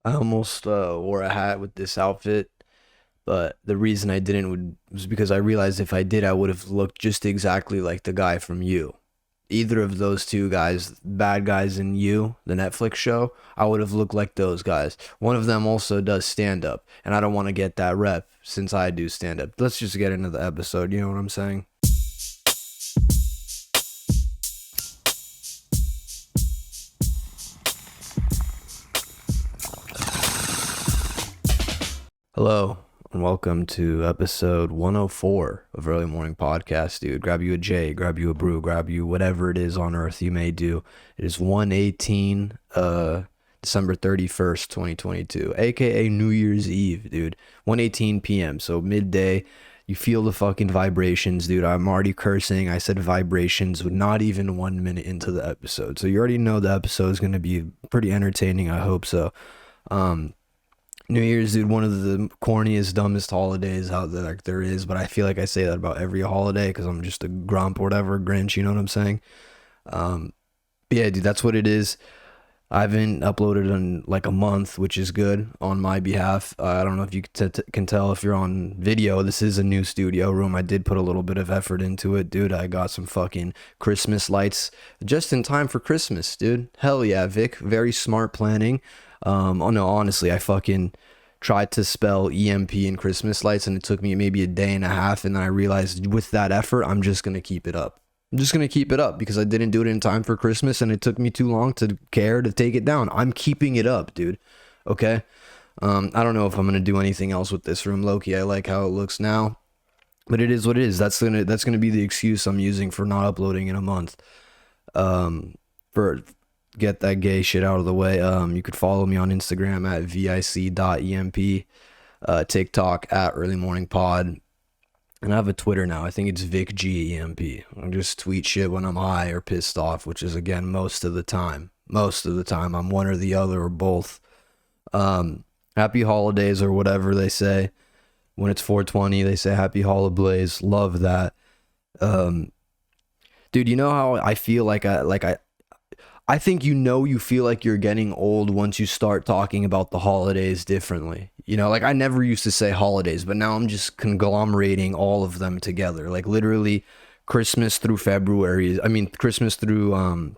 I almost wore a hat with this outfit, but the reason I didn't was because I realized if I did, I would have looked just exactly like the guy from You. Either of those two guys, bad guys in You, the Netflix show, I would have looked like those guys. One of them also does stand up, and I don't want to get that rep since I do stand up. Let's just get into the episode, you know what I'm saying? Hello, and welcome to episode 104 of Early Morning Podcast, dude. Grab you a J, grab you a brew, grab you whatever it is on earth you may do. It is 118, December 31st, 2022, aka New Year's Eve, dude. 1:18 p.m., so midday. You feel the fucking vibrations, dude. I'm already cursing. I said vibrations with not even 1 minute into the episode. So you already know the episode is going to be pretty entertaining. I hope so. New Year's, dude, one of the corniest, dumbest holidays out there like there is, but I feel like I say that about every holiday because I'm just a grump or whatever, Grinch, you know what I'm saying? Yeah, dude, that's what it is. I haven't uploaded in like a month, which is good on my behalf. I don't know if you can tell if you're on video. This is a new studio room. I did put a little bit of effort into it, dude. I got some fucking Christmas lights just in time for Christmas, dude. Hell yeah, Vic. Very smart planning. Oh no, honestly, I fucking tried to spell EMP in Christmas lights and it took me maybe a day and a half. And then I realized with that effort, I'm just going to keep it up. I'm just going to keep it up because I didn't do it in time for Christmas and it took me too long to care to take it down. I'm keeping it up, dude. Okay. I don't know if I'm going to do anything else with this room, Loki. I like how it looks now, but it is what it is. That's going to be the excuse I'm using for not uploading in a month. For get that gay shit out of the way. You could follow me on Instagram at vic.emp, TikTok at early morning pod, and I have a Twitter now. I think it's vicgemp. I just tweet shit when I'm high or pissed off, which is again most of the time. Most of the time, I'm one or the other or both. Happy holidays or whatever they say. When it's 420, they say happy holidays. Love that. Dude, you know how I feel like I think you feel like you're getting old once you start talking about the holidays differently. You know, like I never used to say holidays, but now I'm just conglomerating all of them together. Like literally Christmas through February. I mean, Christmas through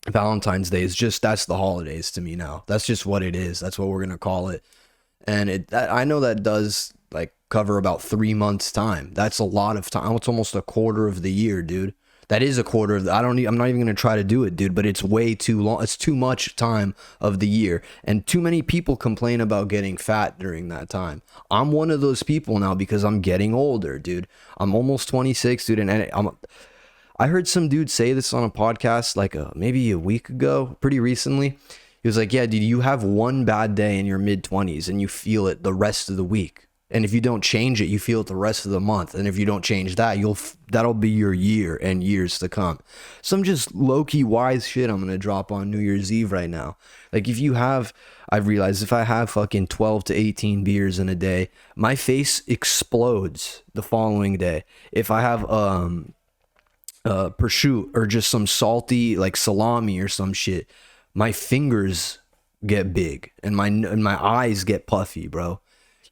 Valentine's Day is just, that's the holidays to me now. That's just what it is. That's what we're going to call it. And I know that does like cover about 3 months time. That's a lot of time. It's almost a quarter of the year, dude. That is a quarter of the, I'm not even going to try to do it, dude, but it's way too long. It's too much time of the year. And too many people complain about getting fat during that time. I'm one of those people now because I'm getting older, dude. I'm almost 26, dude. And I heard some dude say this on a podcast like maybe a week ago, pretty recently. He was like, yeah, dude, you have one bad day in your mid 20s and you feel it the rest of the week. And if you don't change it, you feel it the rest of the month. And if you don't change that, that'll be your year and years to come. Some just low-key wise shit I'm going to drop on New Year's Eve right now. Like I've realized if I have fucking 12 to 18 beers in a day, my face explodes the following day. If I have prosciutto or just some salty like salami or some shit, my fingers get big and my eyes get puffy, bro.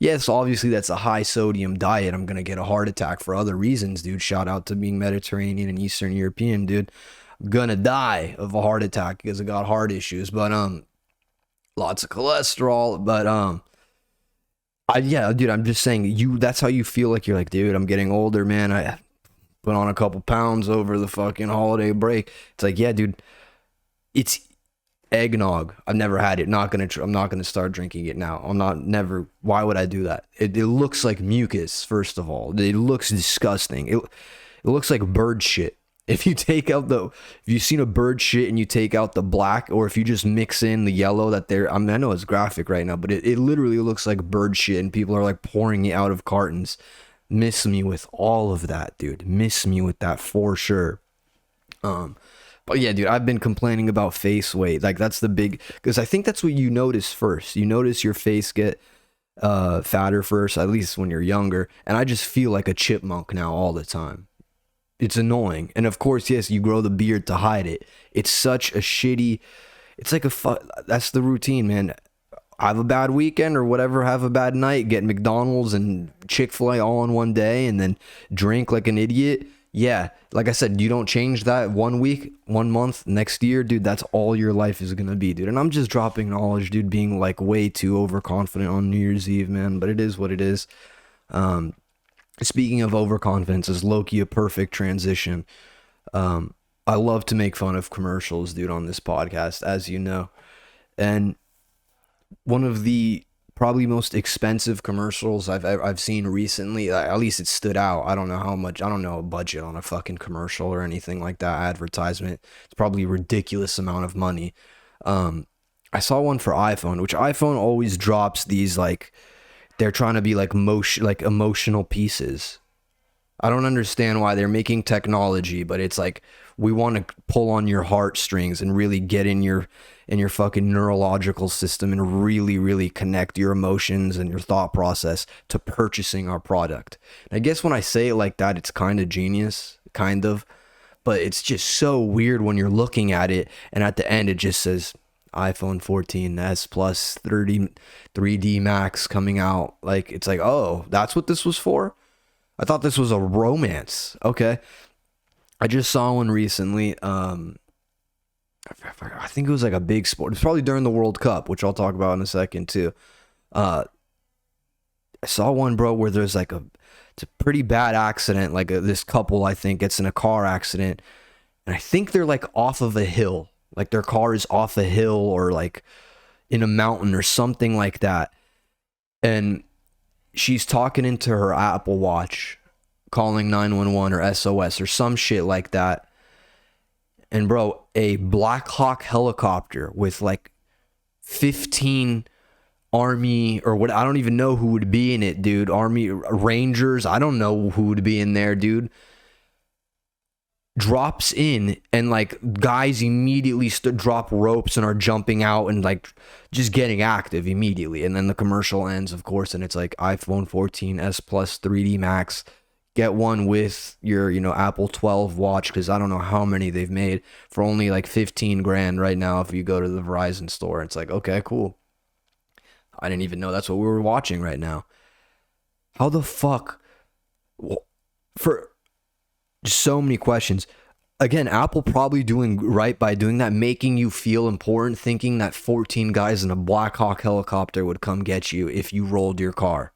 Yes, obviously that's a high sodium diet. I'm going to get a heart attack for other reasons, dude. Shout out to being Mediterranean and Eastern European, dude. I'm going to die of a heart attack because I got heart issues, but lots of cholesterol, but yeah, dude, I'm just saying that's how you feel like you're like, dude, I'm getting older, man. I put on a couple pounds over the fucking holiday break. It's like, yeah, dude, it's eggnog. I've never had it. I'm not gonna start drinking it now. Why would I do that? It looks like mucus, first of all. It looks disgusting. It looks like bird shit. If you've seen a bird shit and you take out the black, or if you just mix in the yellow I know it's graphic right now, but it literally looks like bird shit and people are like pouring it out of cartons. Miss me with all of that, dude. Miss me with that for sure. But yeah, dude, I've been complaining about face weight. Like that's the big, because I think that's what you notice first. You notice your face get fatter first, at least when you're younger. And I just feel like a chipmunk now all the time. It's annoying. And of course, yes, you grow the beard to hide it. It's such a shitty, it's like that's the routine, man. have a bad weekend or whatever, have a bad night, get McDonald's and Chick-fil-A all in one day and then drink like an idiot. Yeah, like I said, you don't change that 1 week, 1 month, next year, dude, that's all your life is gonna be, dude. And I'm just dropping knowledge, dude, being like way too overconfident on New Year's Eve, man. But it is what it is. Speaking of overconfidence, is Loki a perfect transition? I love to make fun of commercials, dude, on this podcast, as you know. And one of the probably most expensive commercials I've seen recently, at least it stood out. I don't know how much, I don't know a budget on a fucking commercial or anything like that, advertisement. It's probably a ridiculous amount of money. I saw one for iPhone, which iPhone always drops these like, they're trying to be like emotional pieces. I don't understand why they're making technology, but it's like we want to pull on your heartstrings and really get in your fucking neurological system and really connect your emotions and your thought process to purchasing our product. And I guess when I say it like that, it's kind of genius, kind of, but it's just so weird when you're looking at it and at the end it just says iPhone 14s Plus 3D Max coming out. Like, it's like, oh, that's what this was for? I thought this was a romance. Okay. I just saw one recently. I think it was like a big sport. It's probably during the World Cup, which I'll talk about in a second too. I saw one, bro, where there's like it's a pretty bad accident. Like this couple, I think, gets in a car accident. And I think they're like off of a hill. Like their car is off a hill or like in a mountain or something like that. And she's talking into her Apple Watch, calling 911 or SOS or some shit like that. And bro, a Black Hawk helicopter with like 15 Army or what, I don't even know who would be in it, dude. Army Rangers, I don't know who would be in there, dude. Drops in and like guys immediately drop ropes and are jumping out and like just getting active immediately. And then the commercial ends, of course, and it's like iPhone 14s Plus 3D Max. Get one with your, Apple 12 watch, because I don't know how many they've made for only like 15 grand right now if you go to the Verizon store. It's like, okay, cool. I didn't even know that's what we were watching right now. How the fuck? For just so many questions. Again, Apple probably doing right by doing that, making you feel important, thinking that 14 guys in a Black Hawk helicopter would come get you if you rolled your car.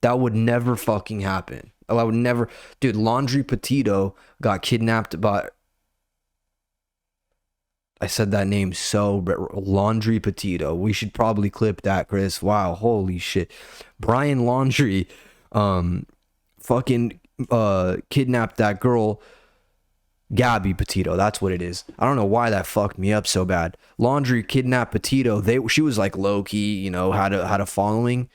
That would never fucking happen. I would never. Dude, Laundry Petito got kidnapped by. I said that name so. Laundry Petito. We should probably clip that, Chris. Wow, holy shit. Brian Laundry fucking kidnapped that girl, Gabby Petito. That's what it is. I don't know why that fucked me up so bad. Laundry kidnapped Petito. She was like low key, had a following.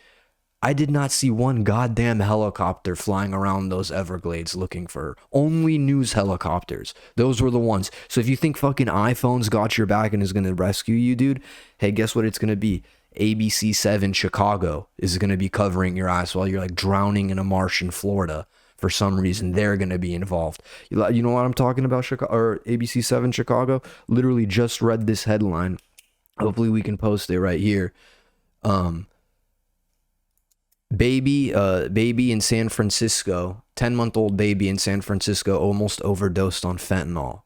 I did not see one goddamn helicopter flying around those Everglades looking for her. Only news helicopters. Those were the ones. So if you think fucking iPhones got your back and is going to rescue you, dude, hey, guess what it's going to be? ABC 7 Chicago is going to be covering your ass while you're like drowning in a marsh in Florida. For some reason, they're going to be involved. You know what I'm talking about? Chicago, or ABC 7 Chicago? Literally just read this headline. Hopefully we can post it right here. Baby in San Francisco, 10-month-old baby in San Francisco almost overdosed on fentanyl.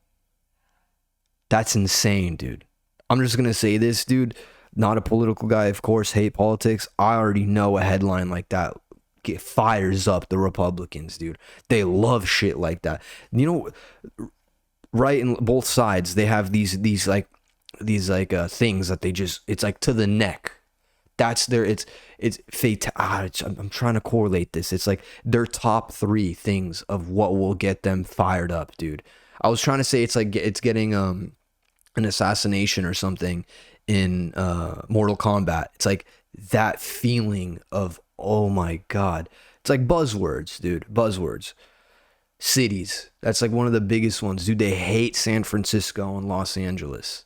That's insane, dude. I'm just going to say this, dude. Not a political guy, of course, hate politics. I already know a headline like that fires up the Republicans, dude. They love shit like that. Right in both sides, they have these things that they just, it's like to the neck. That's their, it's fate. I'm trying to correlate this. It's like their top 3 things of what will get them fired up, dude. I was trying to say it's like it's getting an assassination or something in Mortal Kombat. It's like that feeling of, oh my god. It's like buzzwords, dude. Buzzwords. Cities. That's like one of the biggest ones, dude. They hate San Francisco and Los Angeles.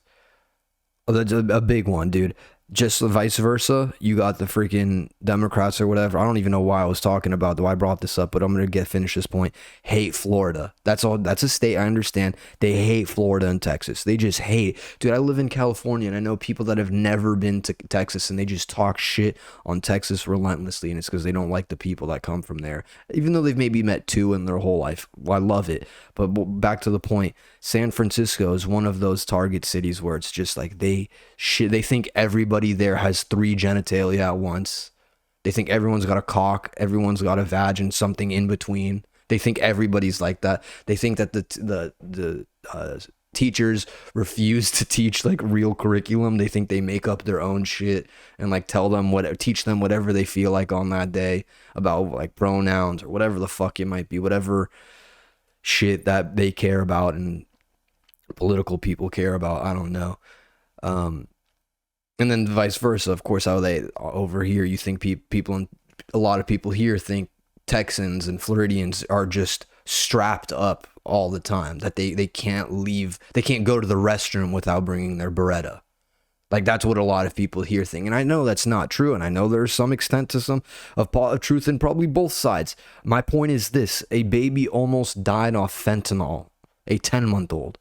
Oh, that's a big one, dude. just the vice versa, you got the freaking Democrats or whatever. I don't even know why I was talking about, though I brought this up, but I'm gonna finish this point. Hate Florida. That's all. That's a state, I understand. They hate Florida and Texas. They just hate. Dude, I live in California and I know people that have never been to Texas and they just talk shit on Texas relentlessly, and it's because they don't like the people that come from there. Even though they've maybe met two in their whole life. Well, I love it. But back to the point, San Francisco is one of those target cities where it's just like they think everybody there has three genitalia at once. They think everyone's got a cock, everyone's got a vag, and something in between. They think everybody's like that. They think that the teachers refuse to teach like real curriculum. They think they make up their own shit and like teach them whatever they feel like on that day about like pronouns or whatever the fuck it might be, whatever shit that they care about and political people care about. I don't know. And then vice versa, of course, how they over here, you think a lot of people here think Texans and Floridians are just strapped up all the time, that they can't leave, they can't go to the restroom without bringing their Beretta. Like, that's what a lot of people here think. And I know that's not true. And I know there's some extent to some of truth in probably both sides. My point is this: a baby almost died off fentanyl, a 10-month-old.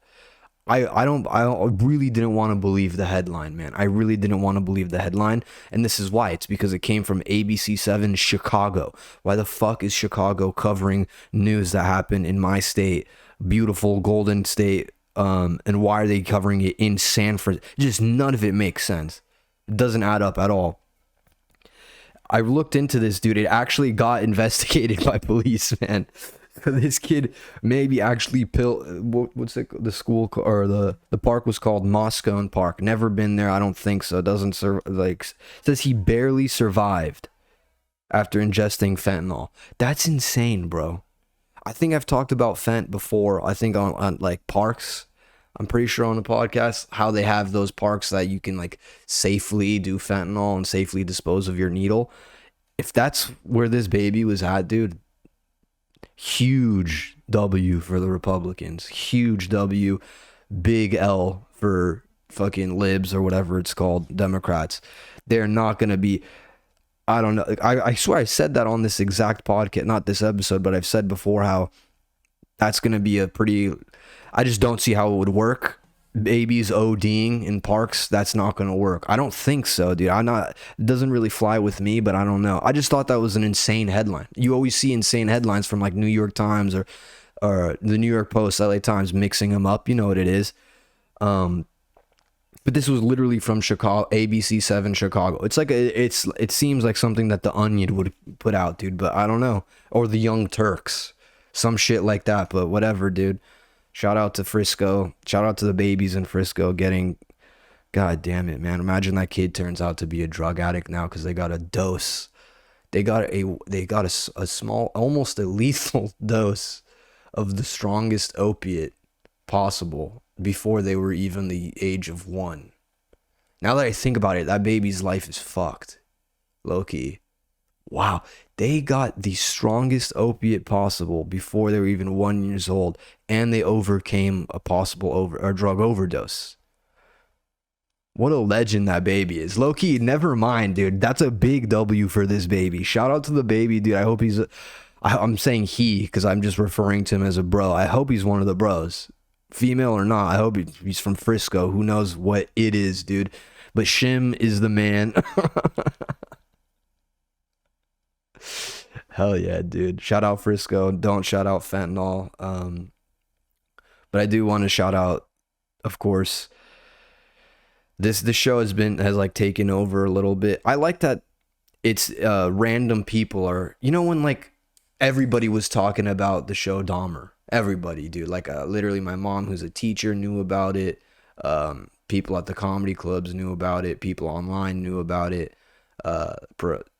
I really didn't want to believe the headline, man. I really didn't want to believe the headline. And this is why. It's because it came from ABC7 Chicago. Why the fuck is Chicago covering news that happened in my state, beautiful Golden State? And why are they covering it in San Francisco? Just none of it makes sense. It doesn't add up at all. I looked into this, dude. It actually got investigated by police, man. This kid maybe actually what's it, the school or the park was called Moscone Park. Never been there. I don't think so. Doesn't serve, like, says he barely survived after ingesting fentanyl. That's insane, bro. I think I've talked about fent before. I think on like parks. I'm pretty sure on the podcast how they have those parks that you can like safely do fentanyl and safely dispose of your needle. If that's where this baby was at, dude, huge W for the Republicans. Huge W. Big L for fucking libs or whatever it's called, Democrats. They're not going to be, I don't know. I swear I said that on this exact podcast, not this episode, but I've said before how that's going to be I just don't see how it would work. Babies ODing in parks, that's not going to work. I don't think so, dude. It doesn't really fly with me, but I don't know. I just thought that was an insane headline. You always see insane headlines from like New York Times or the New York Post, LA Times, mixing them up. You know what it is. But this was literally from Chicago, ABC7 Chicago. It's like it seems like something that the Onion would put out, dude, but I don't know. Or the Young Turks, some shit like that, but whatever, dude. Shout out to Frisco. Shout out to the babies in Frisco getting, God damn it, man. Imagine that kid turns out to be a drug addict now because they got a dose. They got a small, almost a lethal dose of the strongest opiate possible before they were even the age of 1. Now that I think about it, that baby's life is fucked. Low-key. Wow, they got the strongest opiate possible before they were even 1 year old, and they overcame a possible drug overdose. What a legend that baby is. Low-key, never mind, dude. That's a big W for this baby. Shout out to the baby, dude. I hope I'm saying he because I'm just referring to him as a bro. I hope he's one of the bros. Female or not, I hope he's from Frisco. Who knows what it is, dude. But Shim is the man. Hell yeah, dude. Shout out Frisco. Don't shout out fentanyl. But I do want to shout out, of course, this show has like taken over a little bit. I like that it's random people are, when like everybody was talking about the show Dahmer. Everybody, dude. Like literally my mom, who's a teacher, knew about it. People at the comedy clubs knew about it. People online knew about it.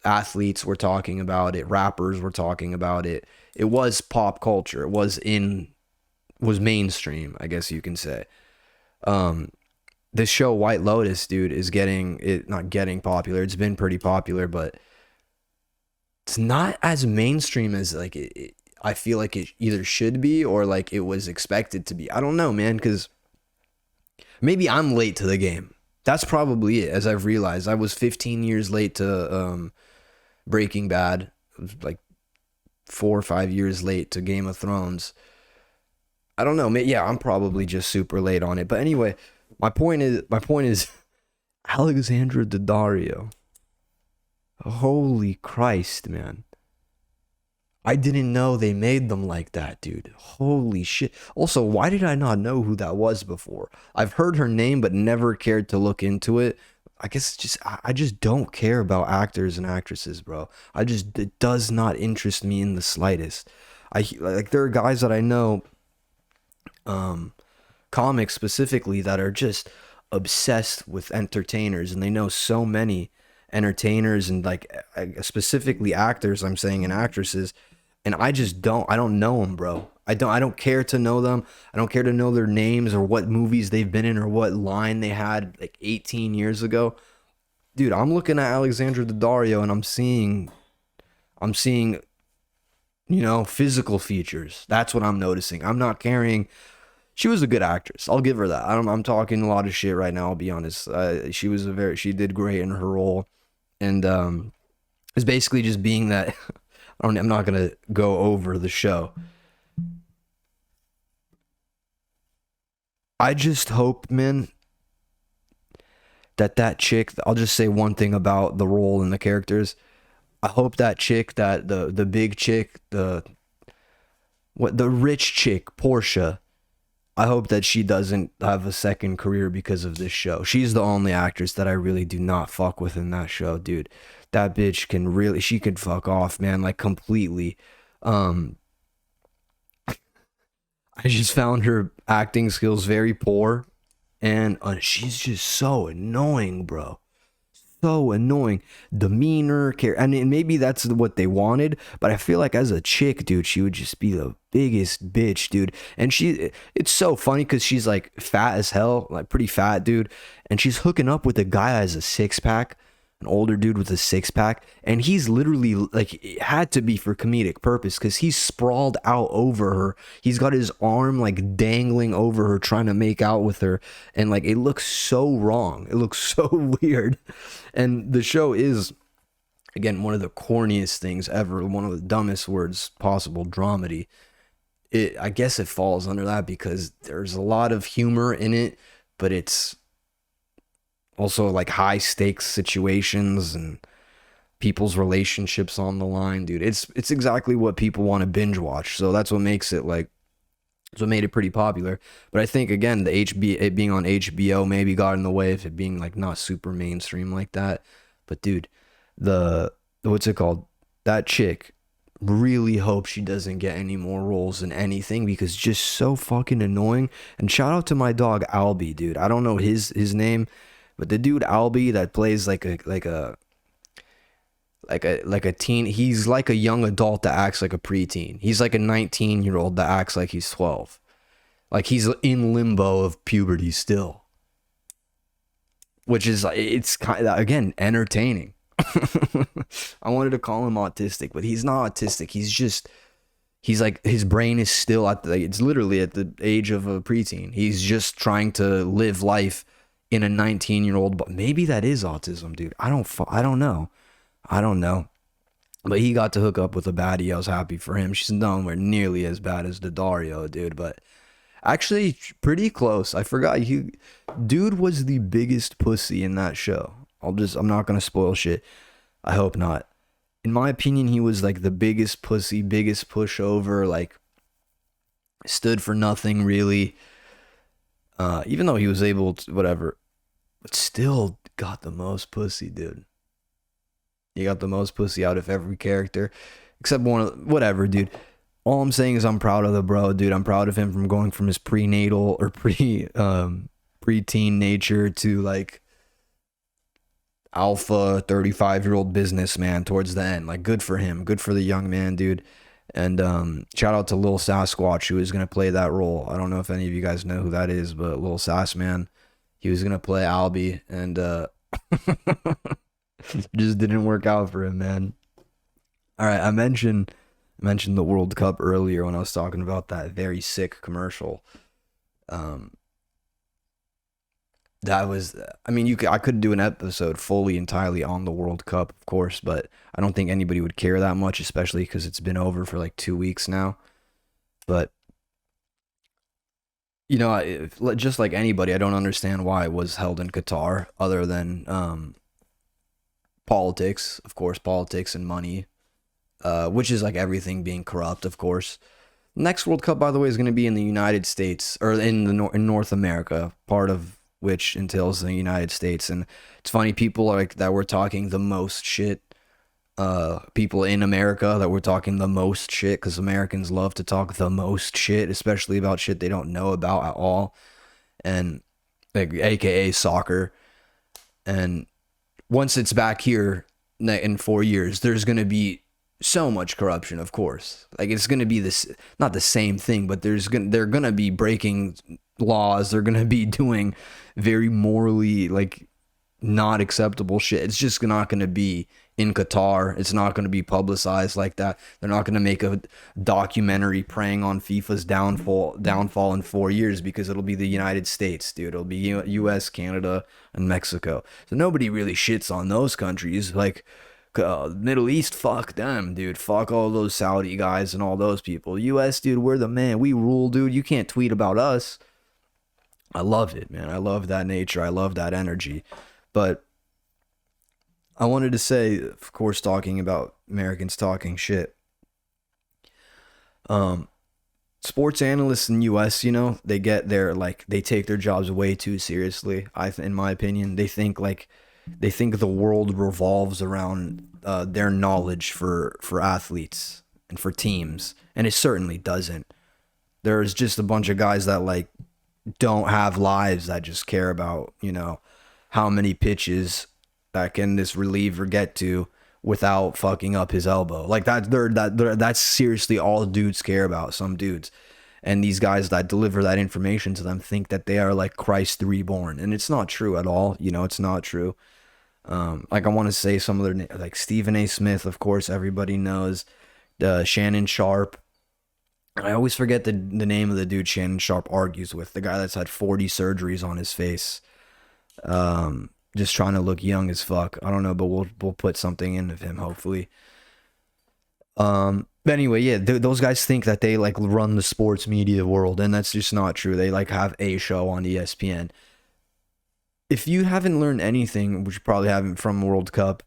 Athletes were talking about it. Rappers were talking about it. It was pop culture. It was mainstream, I guess you can say. This show White Lotus, dude, is not getting popular. It's been pretty popular, but it's not as mainstream as like I feel like it either should be or like it was expected to be. I don't know, man, because maybe I'm late to the game. That's probably it. As I've realized, I was 15 years late to Breaking Bad. It was like 4 or 5 years late to Game of Thrones. I don't know. Yeah, I'm probably just super late on it. But anyway, my point is Alexandra Daddario. Holy Christ, man. I didn't know they made them like that, dude. Holy shit. Also, why did I not know who that was before? I've heard her name, but never cared to look into it. I guess it's just I just don't care about actors and actresses, bro. It does not interest me in the slightest. I like there are guys that I know, um, comics specifically, that are just obsessed with entertainers, and they know so many entertainers and like specifically actors, I'm saying, and actresses, and I don't know them, bro. I don't care to know them. I don't care to know their names or what movies they've been in or what line they had like 18 years ago. Dude, I'm looking at Alexandra Daddario and I'm seeing physical features. That's what I'm noticing. I'm not caring. She was a good actress. I'll give her that. I'm talking a lot of shit right now. I'll be honest. She did great in her role, and it's basically just being that. I'm not gonna go over the show. I just hope, man, that chick. I'll just say one thing about the role and the characters. I hope that chick, that the big chick, the rich chick, Portia. I hope that she doesn't have a second career because of this show. She's the only actress that I really do not fuck with in that show, dude. That bitch she could fuck off, man, like completely. Um, I just found her acting skills very poor, and she's just so annoying, bro. So annoying. Demeanor, care. I mean, maybe that's what they wanted, but I feel like as a chick, dude, she would just be the biggest bitch, dude. And it's so funny because she's like fat as hell, like pretty fat, dude. And she's hooking up with a guy that has a six pack, an older dude with a six pack. And he's literally like, it had to be for comedic purpose because he's sprawled out over her. He's got his arm like dangling over her, trying to make out with her. And like, it looks so wrong. It looks so weird. And the show is, again, one of the corniest things ever, one of the dumbest words possible, dramedy. I guess it falls under that because there's a lot of humor in it, but it's also like high stakes situations and people's relationships on the line, dude. It's exactly what people want to binge watch. So that's what makes it like that's what made it pretty popular. But I think again, it being on HBO maybe got in the way of it being like not super mainstream like that. But dude, the what's it called? That chick, really hope she doesn't get any more roles in anything because just so fucking annoying. And shout out to my dog Albie, dude. I don't know his name, but the dude Albie that plays like a teen. He's like a young adult that acts like a preteen. He's like a 19-year-old that acts like he's 12. Like he's in limbo of puberty still, which is it's kind of again entertaining. I wanted to call him autistic, but he's not autistic. He's like his brain is still it's literally at the age of a preteen. He's just trying to live life in a 19-year-old. But maybe that is autism, dude. I don't know. But he got to hook up with a baddie. I was happy for him. She's nowhere nearly as bad as Daddario, dude. But actually, pretty close. I forgot. Dude was the biggest pussy in that show. I'm not going to spoil shit. I hope not. In my opinion, he was like the biggest pussy, biggest pushover, like stood for nothing really. Even though he was able to, whatever, but still got the most pussy, dude. He got the most pussy out of every character, except whatever, dude. All I'm saying is I'm proud of the bro, dude. I'm proud of him from going from his prenatal or preteen nature to like alpha 35-year-old businessman towards the end. Like good for him. Good for the young man, dude. And shout out to Lil Sasquatch who is gonna play that role. I don't know if any of you guys know who that is, but Lil Sass man, he was gonna play Albie, and just didn't work out for him, man. All right, I mentioned the World Cup earlier when I was talking about that very sick commercial. Um, That was, I mean, I could do an episode fully entirely on the World Cup, of course, but I don't think anybody would care that much, especially because it's been over for like 2 weeks now. But just like anybody, I don't understand why it was held in Qatar, other than politics, of course, politics and money, which is like everything being corrupt, of course. Next World Cup, by the way, is going to be in the United States, or in in North America, part of which entails the United States. And it's funny, people like that were talking the most shit. People in America that were talking the most shit, because Americans love to talk the most shit, especially about shit they don't know about at all, and like AKA soccer. And once it's back here in 4 years, there's gonna be so much corruption, of course. Like, it's gonna be this, not the same thing, but they're gonna be breaking laws. They're gonna be doing very morally like not acceptable shit. It's just not gonna be in Qatar. It's not gonna be publicized like that. They're not gonna make a documentary preying on FIFA's downfall in 4 years, because it'll be the United States, dude. It'll be U.S., Canada, and Mexico. So nobody really shits on those countries. Like, Middle East, fuck them, dude. Fuck all those Saudi guys and all those people. U.S., dude, we're the man. We rule, dude. You can't tweet about us. I love it, man. I love that nature. I love that energy. But I wanted to say, of course, talking about Americans talking shit. Um, Sports analysts in U.S., they get their like they take their jobs way too seriously. In my opinion, they think the world revolves around their knowledge for athletes and for teams, and it certainly doesn't. There's just a bunch of guys that like don't have lives, that just care about how many pitches that can this reliever get to without fucking up his elbow. Like, that's seriously all dudes care about. Some dudes. And these guys that deliver that information to them think that they are like Christ reborn, and it's not true at all. It's not true. Like, I want to say some of their like Stephen A. Smith, of course, everybody knows. Shannon Sharp. I always forget the name of the dude Shannon Sharp argues with, the guy that's had 40 surgeries on his face, just trying to look young as fuck. I don't know, but we'll put something in of him, hopefully. But anyway, yeah, those guys think that they like run the sports media world, and that's just not true. They like have a show on ESPN. If you haven't learned anything, which you probably haven't, from World Cup,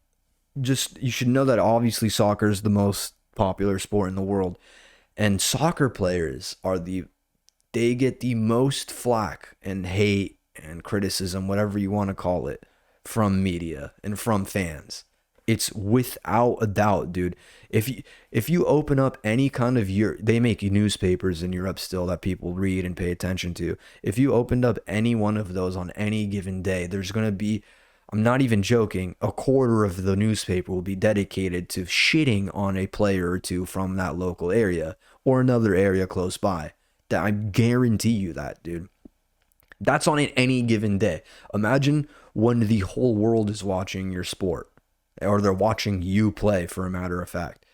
just you should know that obviously soccer is the most popular sport in the world, and soccer players they get the most flack and hate and criticism, whatever you want to call it, from media and from fans. It's without a doubt, dude. If you open up any kind of they make newspapers in Europe still that people read and pay attention to. If you opened up any one of those on any given day, there's gonna be, I'm not even joking, a quarter of the newspaper will be dedicated to shitting on a player or two from that local area or another area close by. That I guarantee you that, dude. That's on any given day. Imagine when the whole world is watching your sport, or they're watching you play, for a matter of fact.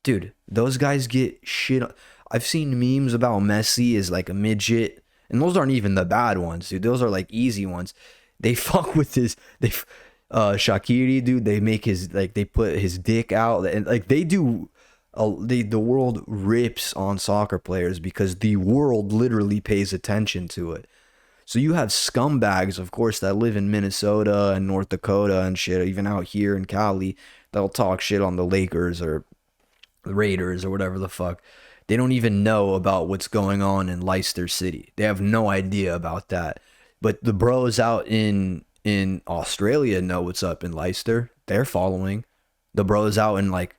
Dude, those guys get shit. I've seen memes about Messi as like a midget, and those aren't even the bad ones, dude. Those are like easy ones. They fuck with Shaqiri, dude. They make they put his dick out, and like they do. The world rips on soccer players because the world literally pays attention to it. So you have scumbags, of course, that live in Minnesota and North Dakota and shit, even out here in Cali, that'll talk shit on the Lakers or the Raiders or whatever the fuck. They don't even know about what's going on in Leicester City. They have no idea about that. But the bros out in Australia know what's up in Leicester. They're following. The bros out in like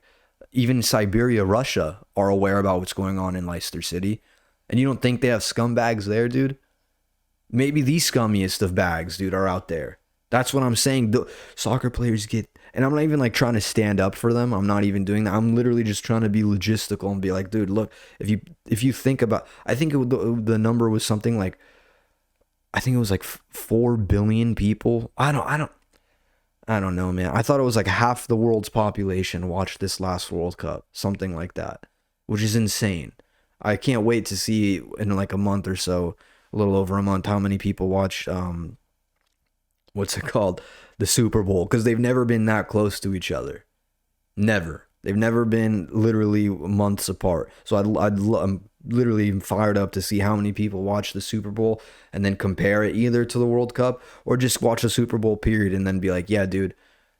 even Siberia, Russia, are aware about what's going on in Leicester City. And you don't think they have scumbags there, dude? Maybe the scummiest of bags, dude, are out there. That's what I'm saying. The soccer players get, and I'm not even like trying to stand up for them. I'm not even doing that. I'm literally just trying to be logistical and be like, dude, look, if you think about, I think the number was something like, I think it was like 4 billion people. I don't know, man. I thought it was like half the world's population watched this last World Cup, something like that, which is insane. I can't wait to see in like a month or so, a little over a month, how many people watch what's it called? The Super Bowl, because they've never been that close to each other. Never. They've never been literally months apart. So I'm literally fired up to see how many people watch the Super Bowl and then compare it either to the World Cup or just watch the Super Bowl period and then be like, yeah, dude,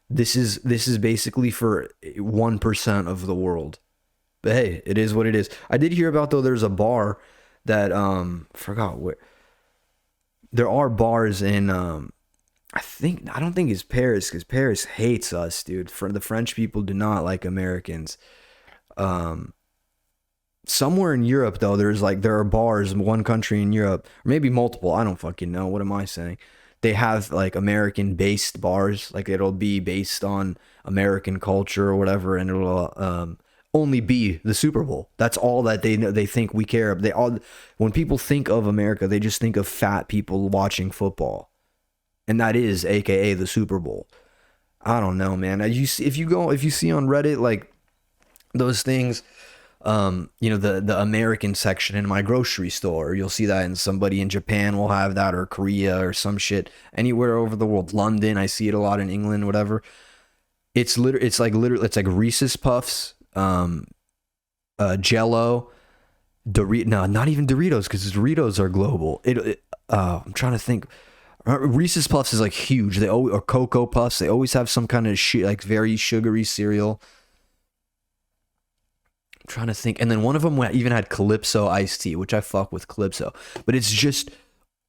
this is basically for 1% of the world. But hey, it is what it is. I did hear about, though, there's a bar that forgot where. There are bars in I don't think it's Paris, because Paris hates us, dude. For the French people do not like Americans. Somewhere in Europe, though, there are bars in one country in Europe, or maybe multiple, I don't fucking know, what am I saying? They have like American based bars, like it'll be based on American culture or whatever, and it'll only be the Super Bowl. That's all that they know. They think we care. When people think of America, they just think of fat people watching football, and that is AKA the Super Bowl. I don't know, man. If you see on Reddit like those things, the American section in my grocery store, you'll see that, and somebody in Japan will have that, or Korea, or some shit anywhere over the world. London, I see it a lot, in England, whatever. It's like Reese's Puffs, Jello, no, not even Doritos, because Doritos are global. I'm trying to think. Reese's Puffs is like huge. Or Cocoa Puffs. They always have some kind of like very sugary cereal. I'm trying to think. And then one of them even had Calypso iced tea, which I fuck with Calypso. But it's just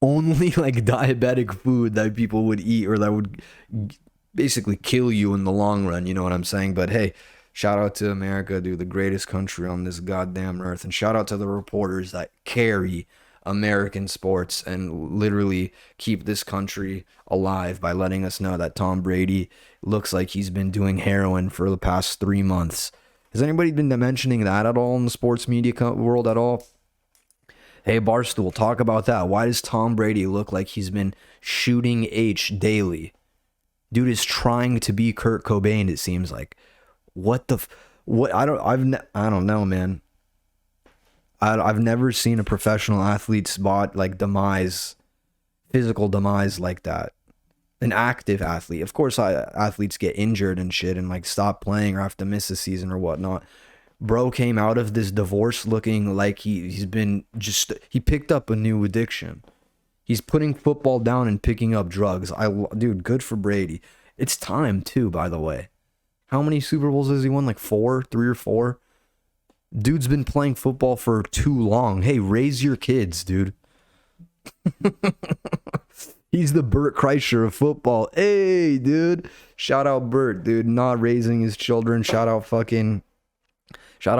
only like diabetic food that people would eat, or that would basically kill you in the long run. You know what I'm saying? But hey, shout out to America, dude, the greatest country on this goddamn earth. And shout out to the reporters that carry American sports and literally keep this country alive by letting us know that Tom Brady looks like he's been doing heroin for the past 3 months. Has anybody been mentioning that at all in the sports media world at all? Hey, Barstool, talk about that. Why does Tom Brady look like he's been shooting H daily? Dude is trying to be Kurt Cobain, it seems like. What the what? I don't know, man. I've never seen a professional athlete's physical demise like that. An active athlete. Of course, athletes get injured and shit and like stop playing or have to miss a season or whatnot. Bro came out of this divorce looking like he picked up a new addiction. He's putting football down and picking up drugs. Dude, good for Brady. It's time too, by the way. How many Super Bowls has he won? Like 3 or 4? Dude's been playing football for too long. Hey, raise your kids, dude. He's the Bert Kreischer of football. Hey, dude. Shout out Bert, dude. Not raising his children. Shout out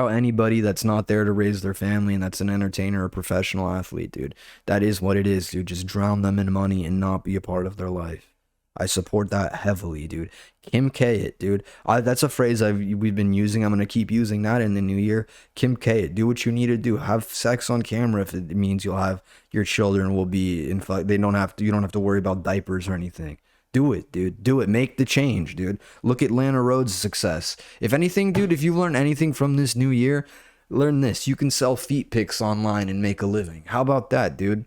anybody that's not there to raise their family and that's an entertainer or professional athlete, dude. That is what it is, dude. Just drown them in money and not be a part of their life. I support that heavily, dude. Kim K it, dude. That's a phrase we've been using. I'm gonna keep using that in the new year. Kim K it. Do what you need to do. Have sex on camera if it means your children will be in. You don't have to worry about diapers or anything. Do it, dude. Do it. Make the change, dude. Look at Lana Rhoades' success. If anything, dude, if you learn anything from this new year, learn this. You can sell feet pics online and make a living. How about that, dude?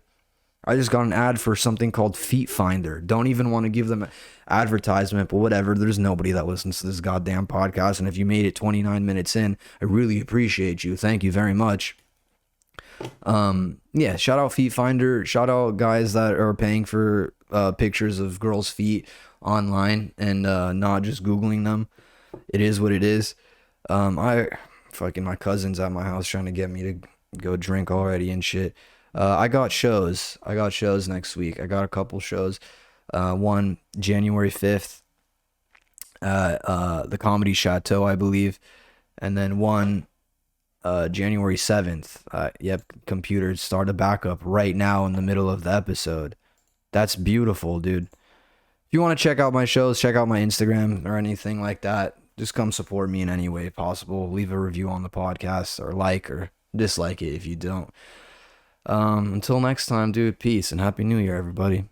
I just got an ad for something called Feet Finder. Don't even want to give them advertisement, but whatever. There's nobody that listens to this goddamn podcast. And if you made it 29 minutes in, I really appreciate you. Thank you very much. Yeah, shout out Feet Finder. Shout out guys that are paying for pictures of girls' feet online and not just Googling them. It is what it is. My cousin's at my house trying to get me to go drink already and shit. I got shows next week. I got a couple shows. One January 5th at the Comedy Chateau, I believe, and then one January 7th. Yep, computers start a backup right now in the middle of the episode. That's beautiful, dude. If you want to check out my shows, check out my Instagram or anything like that. Just come support me in any way possible. Leave a review on the podcast or like or dislike it if you don't. Until next time, dude, peace and Happy New Year, everybody.